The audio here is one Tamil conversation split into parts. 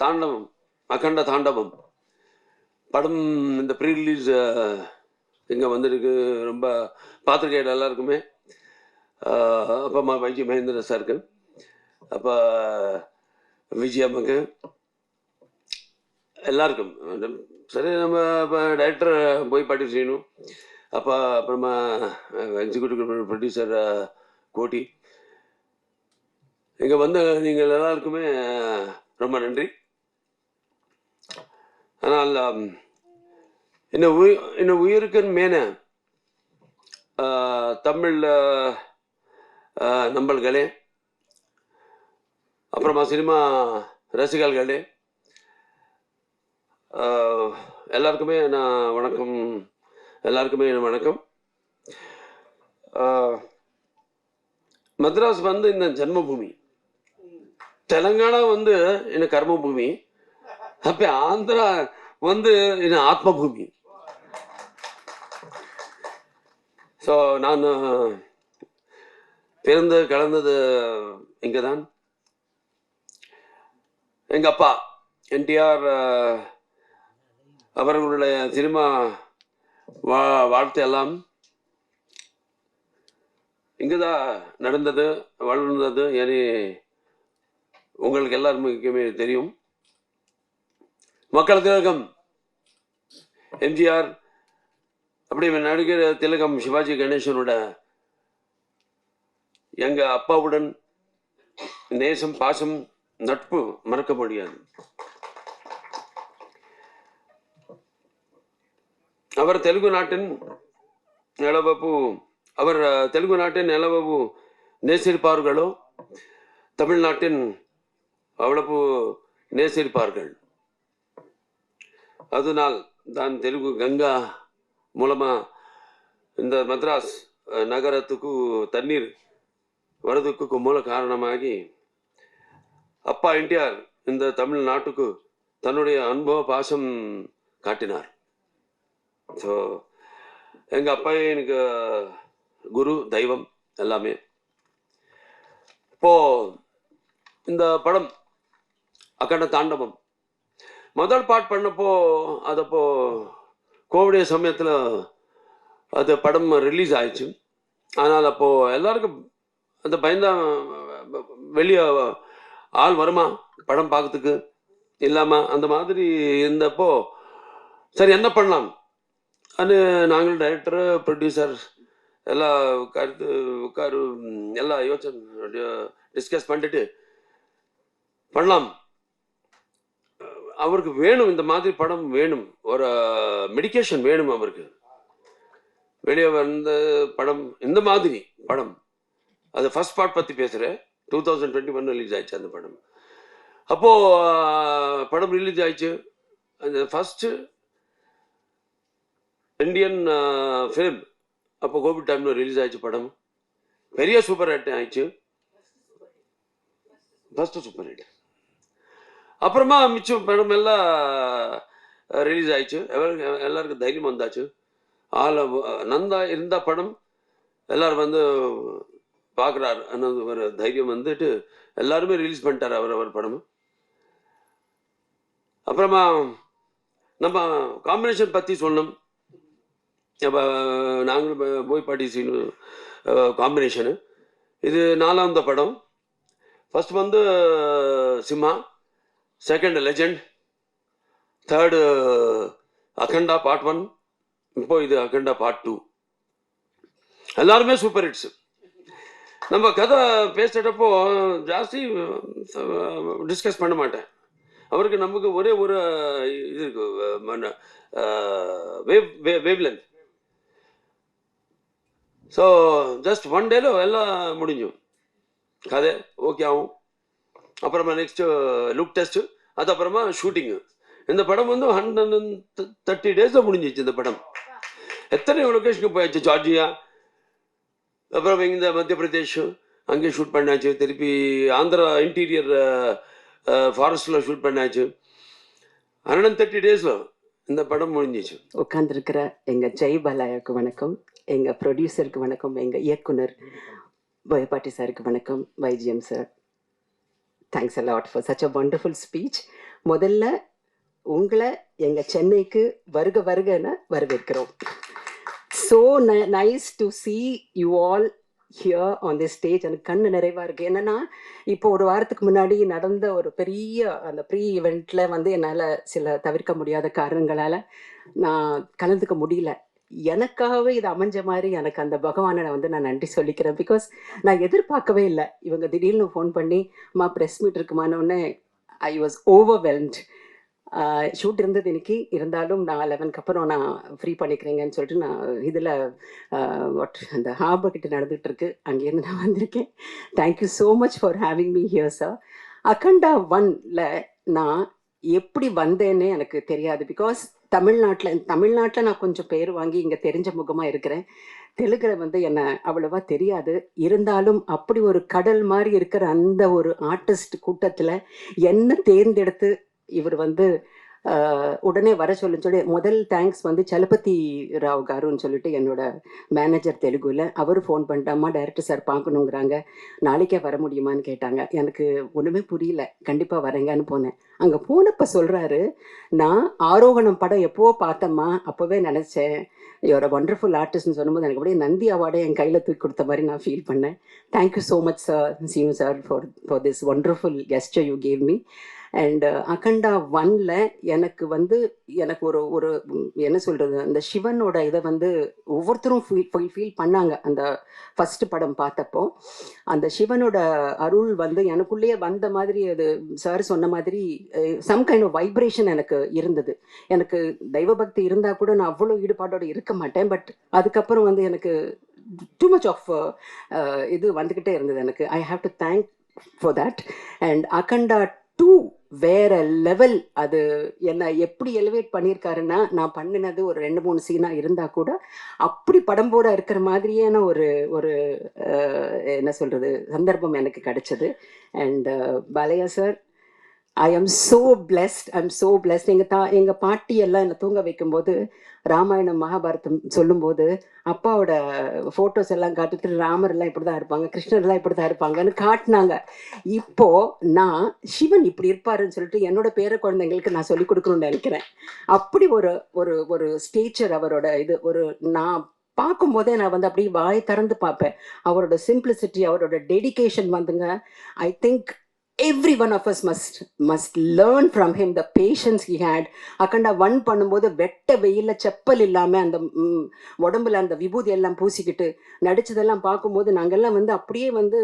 தாண்டவம், அகண்ட தாண்டவம் படம் இந்த ப்ரீ ரிலீஸ் இங்கே வந்திருக்கு. ரொம்ப பார்த்துருக்கேன் எல்லாருக்குமே. அப்பா அம்மா வைஜி மகேந்திர சாருக்கு, அப்போ விஜய் அம்மாக்கு, எல்லாருக்கும். சரி, நம்ம இப்போ டைரக்டர் போய் பாட்டி செய்யணும். அப்போ அப்புறமா எக்ஸிக்யூட்டிவ் ப்ரொடியூசர் கோட்டி, இங்கே வந்து நீங்கள் எல்லாருக்குமே ரொம்ப நன்றி. ஆனால் இந்த உயிருக்குன்னு மேன தமிழ் நம்பல்களே, அப்புறமா சினிமா ரசிகர்களே, எல்லாருக்குமே நான் வணக்கம். எல்லாருக்குமே வணக்கம். மദ്രാஸ் வந்து இந்த ஜன்மபூமி, தெலங்கானா வந்து இந்த கர்மபூமி, அப்போ ஆந்திரா வந்து இந்த ஆத்மபூமி. ஸோ நான் பிறந்து கலந்தது இங்கே தான். எங்கள் அப்பா என்டிஆர் அவர்களுடைய சினிமா வாழ்த்து எல்லாம் இங்கே தான் நடந்தது, வளர்ந்தது. ஏனி உங்களுக்கு எல்லாருக்குமே தெரியும். மக்கள் திலகம் எம்ஜிஆர், அப்படி நடிகர் திலகம் சிவாஜி கணேசனோட எங்கள் அப்பாவுடன் நேசம், பாசம், நட்பு மறக்க முடியாது. அவர் தெலுங்கு நாட்டின் நிலவப்பு, அவர் தெலுங்கு நாட்டின் நிலவப்பு நேசிருப்பார்களோ தமிழ்நாட்டின் அவ்வளவு நேசிருப்பார்கள். அதனால் தான் தெலுங்கு கங்கா மூலமா இந்த மദ്രാஸ் நகரத்துக்கு தண்ணீர் வரதுக்கு மூல காரணமாகி அப்பா என்டிஆர் இந்த தமிழ்நாட்டுக்கு தன்னுடைய அனுபவ பாசம் காட்டினார். ஸோ எங்கள் அப்பா எனக்கு குரு, தெய்வம் எல்லாமே. இப்போ இந்த படம் அகண்ட தாண்டவம் முதல் பாட் பண்ணப்போ, அதப்போ கோவிட் சமயத்தில் அது படம் ரிலீஸ் ஆயிடுச்சு. ஆனால் அப்போது எல்லாருக்கும் அந்த பயந்தா, வெளியே ஆள் வருமா படம் பார்க்கறதுக்கு இல்லாமல், அந்த மாதிரி இருந்தப்போ சரி என்ன பண்ணலாம் அது நாங்கள் டைரக்டர் ப்ரொடியூசர் எல்லாம் உட்காரு எல்லாம் யோசனை டிஸ்கஸ் பண்ணிட்டு பண்ணலாம். அவருக்கு வேணும், இந்த மாதிரி படம் வேணும், ஒரு மெடிக்கேஷன் வேணும் அவருக்கு. வெளியே வந்த படம் இந்த மாதிரி படம், அது ஃபர்ஸ்ட் பார்ட் பற்றி பேசுகிறேன். 2021 ரிலீஸ் ஆயிடுச்சு அந்த படம். அப்போது படம் ரிலீஸ் ஆயிடுச்சு. அந்த ஃபஸ்ட்டு இந்தியன் ஃபிலிம் அப்போ கோவிட் டைமில் ரிலீஸ் ஆயிடுச்சு படம். பெரிய சூப்பர் ஹிட் ஆயிடுச்சு, ஃபஸ்ட்டு சூப்பர் ஹிட். அப்புறமா மிச்சம் படம் எல்லாம் ரிலீஸ் ஆயிடுச்சு. எல்லாருக்கும் தைரியம் வந்தாச்சு. நந்தா இருந்த படம் எல்லாரும் வந்து பார்க்குறாரு ಅನ್ನೋದು ஒரு தைரியம் வந்துட்டு எல்லாருமே ரிலீஸ் பண்ணிட்டார் அவர் படம். அப்புறமா நம்ம காம்பினேஷன் பற்றி சொல்லணும். அப்போ நாங்களும் போய் பாட்டி சீனு காம்பினேஷனு. இது 4வது படம். ஃபர்ஸ்ட் வந்து Simha, second legend, third Akhanda part 1, இப்போ இது அகண்டா பார்ட் 2. எல்லாருமே சூப்பர் ஹிட்ஸ். நம்ம கதை பேசுகிறப்போ ஜாஸ்தி டிஸ்கஸ் பண்ண மாட்டேன். அவருக்கு நமக்கு ஒரே ஒரு இது இருக்கு, wave length. So just one டேல எல்லாம் முடிஞ்சும், கதை ஓகே ஆகும். அப்புறமா நெக்ஸ்ட்டு லுக் டெஸ்ட்டு, அது அப்புறமா ஷூட்டிங்கு. இந்த படம் வந்து 130 டேஸில் முடிஞ்சிச்சு இந்த படம். எத்தனை லொக்கேஷனுக்கு போயாச்சு, ஜார்ஜியா, அப்புறம் இந்த மத்திய பிரதேஷ் அங்கே ஷூட் பண்ணாச்சு. திருப்பி ஆந்திரா இன்டீரியர் ஃபாரஸ்டில் ஷூட் பண்ணாச்சு. 130 டேஸில் இந்த படம் முடிஞ்சிச்சு. உட்காந்துருக்கிற எங்கள் ஜெய் பாலாயாவுக்கு வணக்கம், எங்கள் ப்ரொடியூசருக்கு வணக்கம், எங்கள் இயக்குனர் பாட்டி சாருக்கு வணக்கம், YGM sir. Thanks a lot for such a wonderful speech. முதல்ல உங்களை எங்கள் சென்னைக்கு வருக வருகன்னு வரவேற்கிறோம். So nice to see you all here on this stage. எனக்கு கண்ணு நிறைவா இருக்கு. என்னன்னா இப்போ ஒரு வாரத்துக்கு முன்னாடி நடந்த ஒரு பெரிய அந்த ப்ரீ ஈவெண்ட்ல வந்து என்னால் சில தவிர்க்க முடியாத காரணங்களால நான் கலந்துக்க முடியல. எனக்காகவே இது அமைஞ்ச மாதிரி எனக்கு அந்த பகவானை வந்து நான் நன்றி சொல்லிக்கிறேன். பிகாஸ் நான் எதிர்பார்க்கவே இல்லை. இவங்க திடீர்னு ஃபோன் பண்ணி அம்மா ப்ரெஸ் மீட் இருக்குமானோடனே ஐ வாஸ் ஓவர்வெல்ம்ட். ஷூட் இருந்தது இன்னைக்கு, இருந்தாலும் நான் 11க்கு அப்புறம் நான் ஃப்ரீ பண்ணிக்கிறேங்கன்னு சொல்லிட்டு நான் இதில் அந்த ஹார்பர் கிட்ட நடந்துகிட்டு இருக்கு, அங்கேருந்து நான் வந்திருக்கேன். Thank you so much for having me here sir. Akhanda 1ல நான் எப்படி வந்தேன்னு எனக்கு தெரியாது. பிகாஸ் தமிழ்நாட்டில் நான் கொஞ்சம் பேர் வாங்கி இங்கே தெரிஞ்ச முகமாக இருக்கிறேன். தெலுங்குல வந்து என்ன அவ்வளவா தெரியாது. இருந்தாலும் அப்படி ஒரு கடல் மாதிரி இருக்கிற அந்த ஒரு ஆர்டிஸ்ட் கூட்டத்தில் என்ன தேர்ந்தெடுத்து இவர் வந்து உடனே வர சொல்லி முதல் தேங்க்ஸ் வந்து சலபதி ராவ் காருன்னு சொல்லிட்டு என்னோட மேனேஜர் தெலுங்குல. அவர் ஃபோன் பண்ணிட்டாமா டைரக்டர் சார் பார்க்கணுங்கிறாங்க, நாளைக்கே வர முடியுமான்னு கேட்டாங்க. எனக்கு ஒன்றுமே புரியல. கண்டிப்பாக வரேங்கன்னு போனேன். அங்கே போனப்போ சொல்கிறாரு, நான் ஆரோகணம் படம் எப்போ பார்த்தம்மா, அப்போவே நினச்சேன் யுவர் ஒண்டர்ஃபுல் ஆர்டிஸ்ட்னு சொல்லும்போது எனக்கு அப்படியே நந்தி அவார்டை என் கையில் தூக்கி கொடுத்த மாதிரி நான் ஃபீல் பண்ணேன். Thank you so much sir, Seenu sir, for this wonderful gesture you gave me. And Akhanda 1ல எனக்கு வந்து எனக்கு ஒரு ஒரு என்ன சொல்கிறது, அந்த சிவனோட இதை வந்து ஒவ்வொருத்தரும் ஃபீல் பண்ணாங்க. அந்த ஃபர்ஸ்ட் படம் பார்த்தப்போ அந்த சிவனோட அருள் வந்து எனக்குள்ளேயே வந்த மாதிரி, அது சார் சொன்ன மாதிரி சம் கைண்ட் ஆஃப் வைப்ரேஷன் எனக்கு இருந்தது. எனக்கு தெய்வ பக்தி இருந்தால் கூட நான் அவ்வளோ ஈடுபாடோடு இருக்க மாட்டேன். பட் அதுக்கப்புறம் வந்து எனக்கு டூ மச் ஆஃப் இது வந்துக்கிட்டே இருந்தது எனக்கு. I have to thank for that. And Akhanda 2 வேற லெவல். அது என்ன எப்படி எலிவேட் பண்ணியிருக்காருன்னா, நான் பண்ணினது ஒரு 2-3 சீனாக இருந்தால் கூட அப்படி படம் போட இருக்கிற மாதிரியான ஒரு ஒரு என்ன சொல்கிறது சந்தர்ப்பம் எனக்கு கிடைச்சது. And Balayya sir, I am so blessed. எங்கள் பாட்டியெல்லாம் என்னை தூங்க வைக்கும்போது ராமாயணம் மகாபாரதம் சொல்லும்போது அப்பாவோட ஃபோட்டோஸ் எல்லாம் காட்டுட்டு ராமர் எல்லாம் இப்படி தான் இருப்பாங்க, கிருஷ்ணர்லாம் இப்படி தான் இருப்பாங்கன்னு காட்டினாங்க. இப்போ நான் சிவன் இப்படி இருப்பாருன்னு சொல்லிட்டு என்னோட பேர குழந்தைங்களுக்கு நான் சொல்லிக் கொடுக்கணும்னு நினைக்கிறேன். அப்படி ஒரு ஒரு ஒரு ஸ்டேச்சர் அவரோட இது. ஒரு நான் பார்க்கும்போதே நான் வந்து அப்படியே வாய் திறந்து பார்ப்பேன். அவரோட சிம்பிளிசிட்டி, அவரோட டெடிகேஷன் வந்துங்க. I think every one of us must learn from him the patience he had. Akhanda 1 பண்ணும்போது வெட்ட வெயில செப்பல் இல்லாம அந்த உடம்புல அந்த விபூதி எல்லாம் பூசிக்கிட்டு நடிச்சதெல்லாம் பார்க்கும்போது நாங்கெல்லாம் வந்து அப்படியே வந்து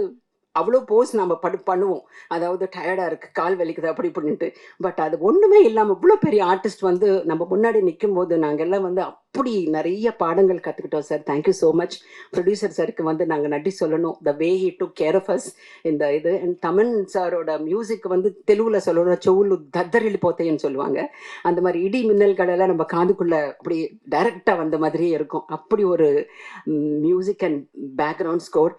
அவ்வளோ போஸ் நம்ம பண்ணுவோம். அதாவது டயர்டாக இருக்குது, கால் வலிக்குது, அப்படி இப்படின்ட்டு. பட் அது ஒன்றுமே இல்லாமல் இவ்வளோ பெரிய ஆர்டிஸ்ட் வந்து நம்ம முன்னாடி நிற்கும் போது நாங்கள்லாம் வந்து அப்படி நிறைய பாடங்கள் கற்றுக்கிட்டோம் சார். Thank you so much. ப்ரொடியூசர் சாருக்கு வந்து நாங்கள் நன்றி சொல்லணும். The way he took care of us இந்த இது. அண்ட் தமன் சாரோட மியூசிக் வந்து தெலுங்குல சொல்லணும், செவுலு தத்தரிலி போத்தேன்னு சொல்லுவாங்க. அந்த மாதிரி இடி மின்னல்களெல்லாம் நம்ம காதுக்குள்ளே அப்படி டைரக்டாக வந்த மாதிரியே இருக்கும். அப்படி ஒரு மியூசிக் அண்ட் பேக்ரவுண்ட் ஸ்கோர்.